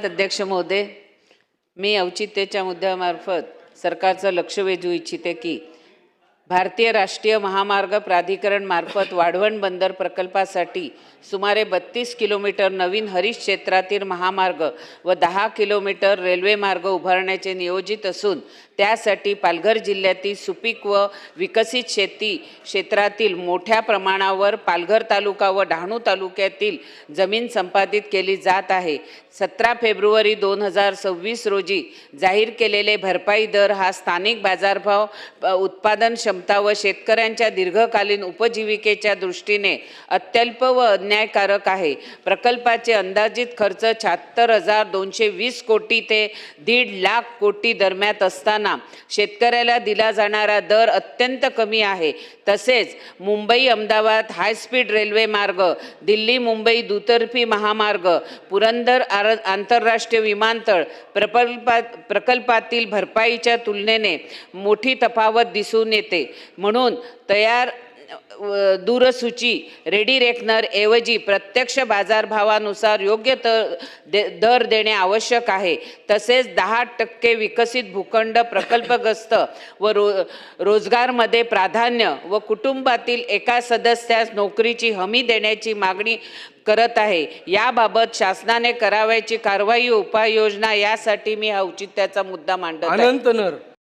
धन्यवाद अध्यक्ष महोदय। मी औचित्याच्या मुद्द्यामार्फत सरकारचं लक्ष वेधू इच्छिते की भारतीय राष्ट्रीय महामार्ग प्राधिकरण मार्फत वाढवण बंदर प्रकल्पासाठी सुमारे 32 किलोमीटर नवीन हरित क्षेत्रातील महामार्ग व 10 किलोमीटर रेल्वे मार्ग उभारण्याचे नियोजित असून त्यासाठी पालघर जिल्ह्यातील सुपीक व विकसित शेती क्षेत्रातील मोठ्या प्रमाणावर पालघर तालुका व डहाणू तालुक्यातील जमीन संपादित केली जात आहे। 17 फेब्रुवारी 2026 रोजी जाहीर केलेले भरपाई दर हा स्थानिक बाजारभाव, उत्पादन क्षमता व शेतकऱ्यांच्या दीर्घकालीन उपजीविकेच्या दृष्टीने अत्यल्प व अन्यायकारक आहे। प्रकल्पाचे अंदाजित खर्च 76,220 कोटी ते 1.5 लाख कोटी दरम्यान असताना शेतकऱ्याला दिला जाणारा दर अत्यंत कमी आहे। तसेच Mumbai Ahmedabad high speed railway मार्ग, दिल्ली मुंबई दुतर्फी महामार्ग, पुरंदर आंतरराष्ट्रीय विमानतळ प्रकल्पातील भरपाईच्या तुलनेने मोठी तफावत दिसून येते। म्हणून तयार दूरसूची रेडी रेकनर ऐवजी प्रत्यक्ष बाजारभावानुसार योग्य दर देणे आवश्यक आहे। तसेच 10% विकसित भूखंड प्रकल्पग्रस्त व रोजगारमध्ये प्राधान्य व कुटुंबातील एका सदस्यास नोकरीची हमी देण्याची मागणी करत आहे। याबाबत शासनाने करावयाची कारवाई उपाययोजना यासाठी मी हा औचित्याचा मुद्दा मांडत आहे।